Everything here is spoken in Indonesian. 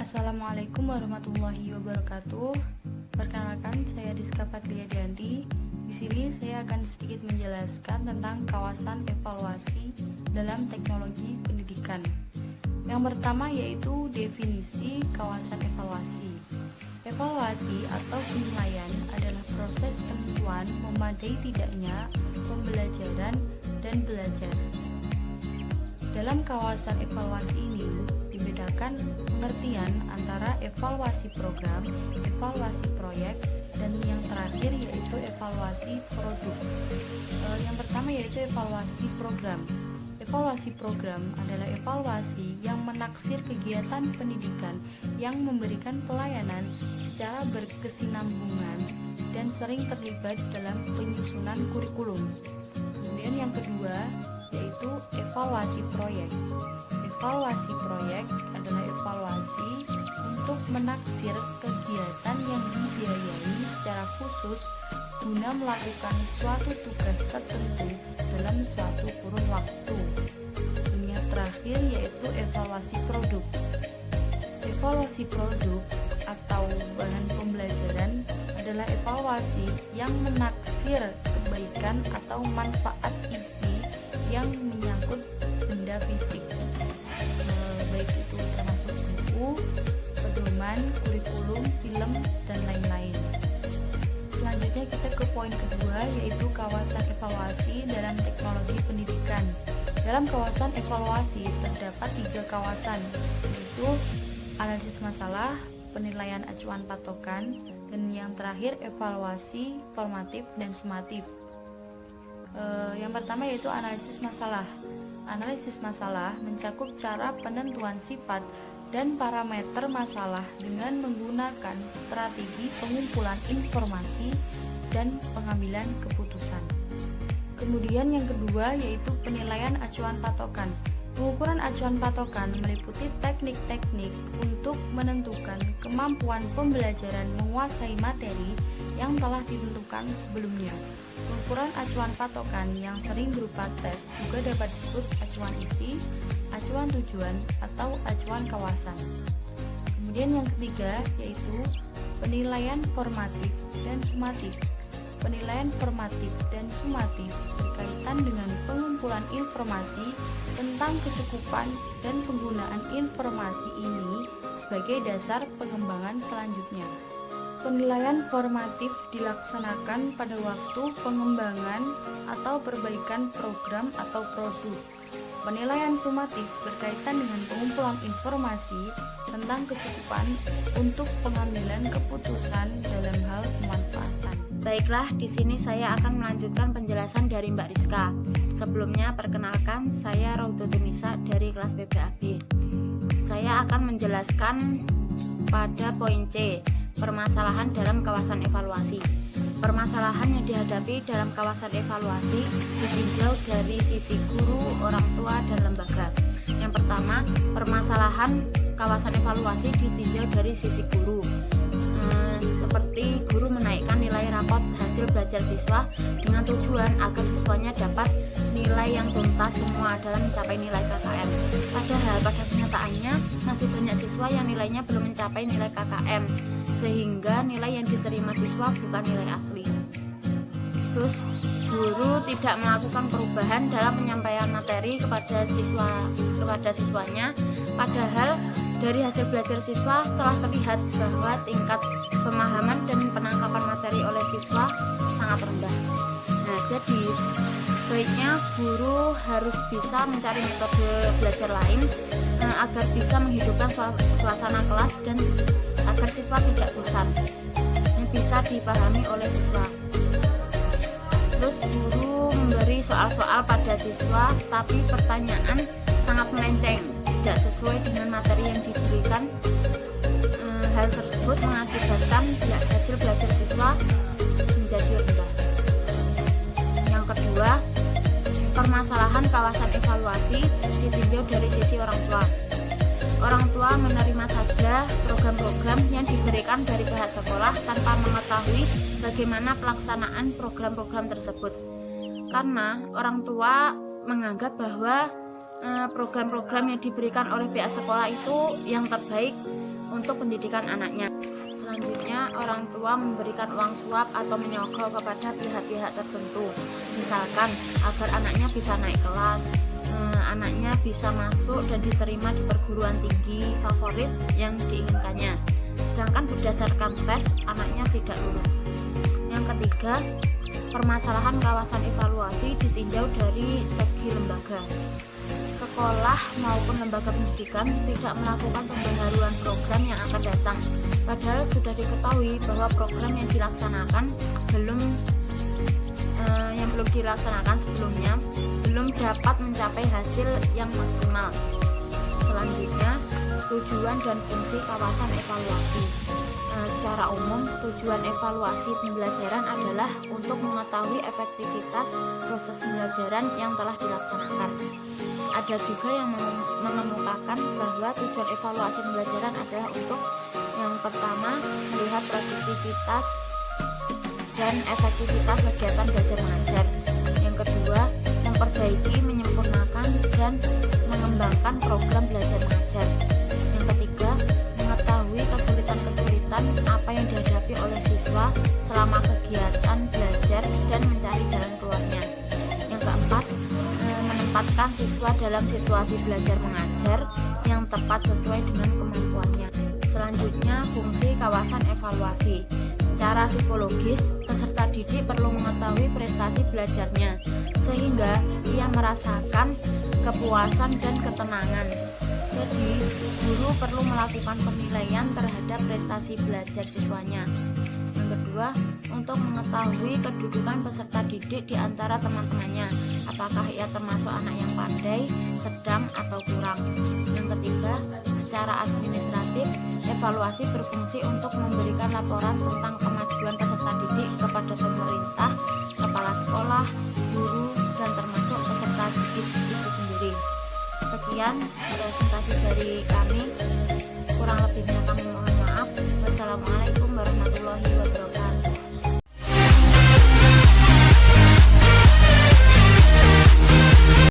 Assalamualaikum warahmatullahi wabarakatuh. Perkenalkan, saya Rizka Fatlia Dianti. Di sini saya akan sedikit menjelaskan tentang kawasan evaluasi dalam teknologi pendidikan. Yang pertama yaitu definisi kawasan evaluasi. Evaluasi atau penilaian adalah proses penentuan memadai tidaknya pembelajaran dan belajar. Dalam kawasan evaluasi ini dibedakan pengertian antara evaluasi program, evaluasi proyek, dan yang terakhir yaitu evaluasi produk. Yang pertama yaitu evaluasi program. Evaluasi program adalah evaluasi yang menaksir kegiatan pendidikan yang memberikan pelayanan secara berkesinambungan dan sering terlibat dalam penyusunan kurikulum. Kemudian yang kedua yaitu evaluasi proyek. Evaluasi proyek adalah evaluasi untuk menaksir kegiatan yang dibiayai secara khusus guna melakukan suatu tugas tertentu dalam suatu kurun waktu. Dan yang terakhir yaitu evaluasi produk. Evaluasi produk atau bahan pembelajaran adalah evaluasi yang menaksir kebaikan atau manfaat isi yang menyangkut benda fisik, baik itu termasuk buku, pedoman, kurikulum, film, dan lain-lain. Selanjutnya kita ke poin kedua yaitu kawasan evaluasi dalam teknologi pendidikan. Dalam kawasan evaluasi terdapat 3 kawasan, yaitu analisis masalah, penilaian acuan patokan, dan yang terakhir evaluasi formatif dan sumatif. Yang pertama yaitu analisis masalah. Analisis masalah mencakup cara penentuan sifat dan parameter masalah dengan menggunakan strategi pengumpulan informasi dan pengambilan keputusan. Kemudian yang kedua yaitu penilaian acuan patokan. Pengukuran acuan patokan meliputi teknik-teknik untuk menentukan kemampuan pembelajaran menguasai materi yang telah ditentukan sebelumnya. Pengukuran acuan patokan yang sering berupa tes juga dapat disebut acuan isi, acuan tujuan, atau acuan kawasan. Kemudian yang ketiga yaitu penilaian formatif dan sumatif. Penilaian formatif dan sumatif berkaitan dengan pengumpulan informasi tentang kecukupan dan penggunaan informasi ini sebagai dasar pengembangan selanjutnya. Penilaian formatif dilaksanakan pada waktu pengembangan atau perbaikan program atau produk. Penilaian sumatif berkaitan dengan pengumpulan informasi tentang kecukupan untuk pengambilan keputusan dalam hal pemanfaatan. Baiklah, di sini saya akan melanjutkan penjelasan dari Mbak Rizka. Sebelumnya, perkenalkan, saya Raudatunisa dari kelas PBAB. Saya akan menjelaskan pada poin C, permasalahan dalam kawasan evaluasi. Permasalahan yang dihadapi dalam kawasan evaluasi ditinjau dari sisi guru, orang tua, dan lembaga. Yang pertama, permasalahan kawasan evaluasi ditinjau dari sisi guru. Seperti guru menaikkan nilai rapot hasil belajar siswa dengan tujuan agar siswanya dapat nilai yang tuntas semua dalam mencapai nilai KKM. Padahal pada kenyataannya masih banyak siswa yang nilainya belum mencapai nilai KKM, sehingga nilai yang diterima siswa bukan nilai asli. Terus guru tidak melakukan perubahan dalam penyampaian materi kepada siswanya, padahal dari hasil belajar siswa telah terlihat bahwa tingkat pemahaman dan penangkapan materi oleh siswa sangat rendah. Nah, jadi baiknya guru harus bisa mencari metode belajar lain agar bisa menghidupkan suasana kelas dan agar siswa tidak bosan, yang bisa dipahami oleh siswa. Terus guru memberi soal-soal pada siswa, tapi pertanyaan sangat melenceng, tidak sesuai dengan materi yang diberikan. Hal tersebut mengakibatkan hasil belajar siswa menjadi rendah. Yang kedua, permasalahan kawasan evaluasi ditinjau dari sisi orang tua. Orang tua menerima saja program-program yang diberikan dari pihak sekolah tanpa mengetahui bagaimana pelaksanaan program-program tersebut. Karena orang tua menganggap bahwa program-program yang diberikan oleh pihak sekolah itu yang terbaik untuk pendidikan anaknya. Selanjutnya, orang tua memberikan uang suap atau menyogok kepada pihak-pihak tertentu, misalkan agar anaknya bisa naik kelas, anaknya bisa masuk dan diterima di perguruan tinggi favorit yang diinginkannya, sedangkan berdasarkan tes anaknya tidak lulus. Yang ketiga, permasalahan kawasan evaluasi ditinjau dari segi lembaga. Sekolah maupun lembaga pendidikan tidak melakukan pembaharuan program yang akan datang, padahal sudah diketahui bahwa program yang belum dilaksanakan sebelumnya belum dapat mencapai hasil yang maksimal. Selanjutnya, tujuan dan fungsi kawasan evaluasi. Secara umum, tujuan evaluasi pembelajaran adalah untuk mengetahui efektivitas proses pembelajaran yang telah dilaksanakan. Ada juga yang mengemukakan bahwa tujuan evaluasi pembelajaran adalah untuk yang pertama, melihat produktivitas dan efektivitas kegiatan belajar mengajar. Yang kedua, memperbaiki, menyempurnakan, dan mengembangkan program belajar mengajar. Yang ketiga, mengetahui kesulitan-kesulitan apa yang dihadapi oleh siswa selama kegiatan belajar dan mencari jalan keluarnya. Yang keempat, menempatkan siswa dalam situasi belajar mengajar yang tepat sesuai dengan kemampuannya. Selanjutnya, fungsi kawasan evaluasi. Secara psikologis, peserta didik perlu mengetahui prestasi belajarnya, sehingga ia merasakan kepuasan dan ketenangan. Jadi, guru perlu melakukan penilaian terhadap prestasi belajar siswanya. Yang kedua, untuk mengetahui kedudukan peserta didik di antara teman-temannya, apakah ia termasuk anak yang pandai, sedang, atau kurang. Yang ketiga, secara administratif, evaluasi berfungsi untuk memberikan laporan tentang kemajuan peserta didik kepada pemerintah, kepala sekolah, guru, dan termasuk peserta didik itu sendiri. Sekian presentasi dari kami.